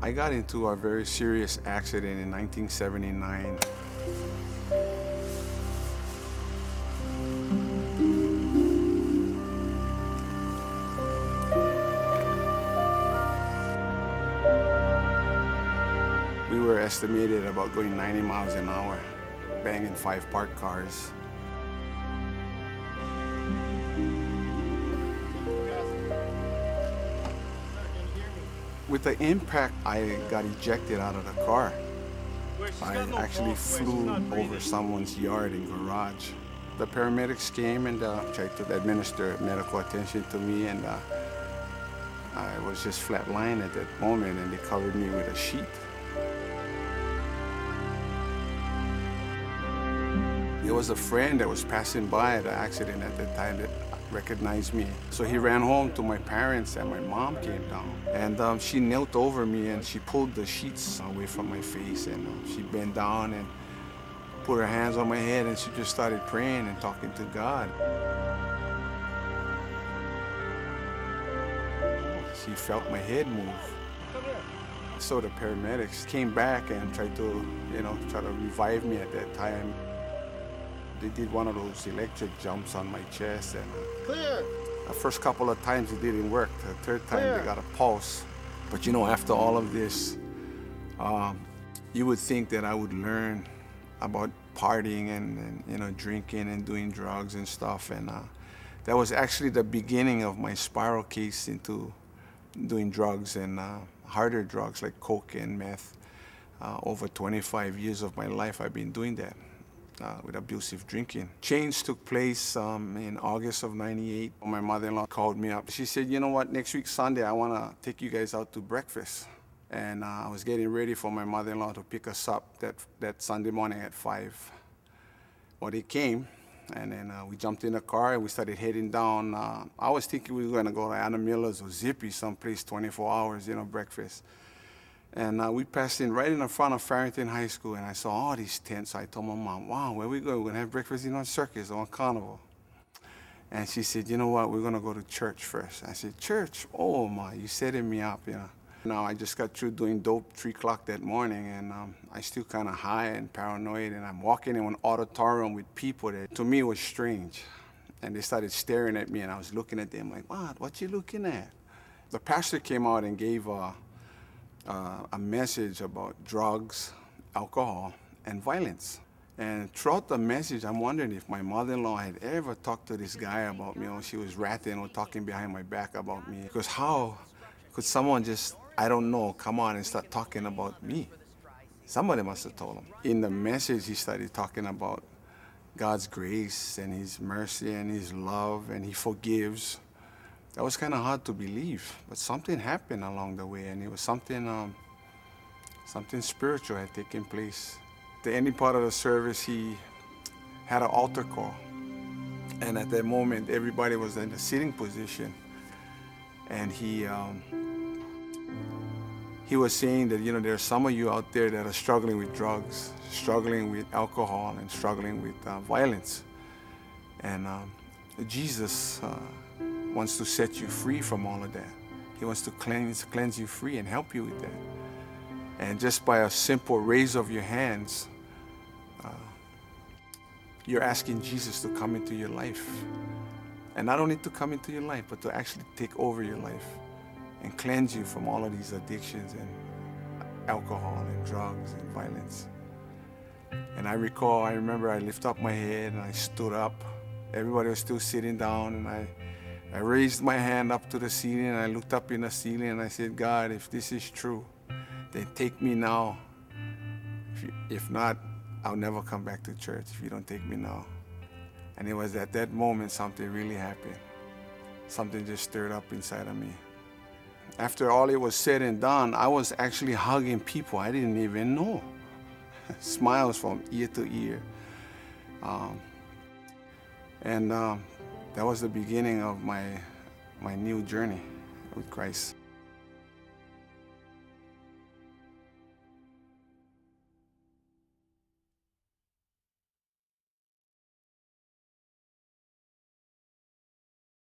I got into a very serious accident in 1979. We were estimated about going 90 miles an hour, banging 5 parked cars. With the impact, I got ejected out of the car. I actually flew over someone's yard and garage. The paramedics came and tried to administer medical attention to me, and I was just flatlined at that moment, and they covered me with a sheet. There was a friend that was passing by the accident at the time that recognized me. So he ran home to my parents, and my mom came down. And she knelt over me and she pulled the sheets away from my face, and she bent down and put her hands on my head, and she just started praying and talking to God. She felt my head move. So the paramedics came back and tried to, try to revive me at that time. They did one of those electric jumps on my chest, and Clear. The first couple of times it didn't work. The third time they got a pulse. But after all of this, you would think that I would learn about partying and drinking and doing drugs and stuff. And that was actually the beginning of my spiral case into doing drugs and harder drugs like coke and meth. Over 25 years of my life, I've been doing that. With abusive drinking. Change took place in August of '98. My mother-in-law called me up. She said, you know what, next week Sunday, I want to take you guys out to breakfast. And I was getting ready for my mother-in-law to pick us up that Sunday morning at 5. Well, they came, and then we jumped in the car and we started heading down. I was thinking we were going to go to Anna Miller's or Zippy, someplace 24 hours, breakfast. And we passed in right in the front of Farrington High School, and I saw all these tents. I told my mom, wow, where we go? We're going to have breakfast in on Circus or on Carnival. And she said, you know what, we're going to go to church first. I said, church? Oh, my, you setting me up, Now, I just got through doing dope 3 o'clock that morning, and I still kind of high and paranoid, and I'm walking in an auditorium with people that, to me, was strange. And they started staring at me, and I was looking at them like, what you looking at? The pastor came out and gave a message about drugs, alcohol, and violence. And throughout the message, I'm wondering if my mother-in-law had ever talked to this guy about me, or she was ratting or talking behind my back about me. Because how could someone just, I don't know, come on and start talking about me? Somebody must have told him. In the message, he started talking about God's grace and His mercy and His love, and He forgives. That was kind of hard to believe, but something happened along the way, and it was something spiritual had taken place. At the ending part of the service, he had an altar call, and at that moment, everybody was in the sitting position, and he was saying that there are some of you out there that are struggling with drugs, struggling with alcohol, and struggling with violence, and Jesus wants to set you free from all of that. He wants to cleanse you free and help you with that. And just by a simple raise of your hands, you're asking Jesus to come into your life. And not only to come into your life, but to actually take over your life and cleanse you from all of these addictions and alcohol and drugs and violence. And I remember I lifted up my head and I stood up. Everybody was still sitting down, and I raised my hand up to the ceiling, and I looked up in the ceiling, and I said, God, if this is true, then take me now. If not, I'll never come back to church if you don't take me now. And it was at that moment something really happened. Something just stirred up inside of me. After all it was said and done, I was actually hugging people I didn't even know. Smiles from ear to ear. That was the beginning of my new journey with Christ.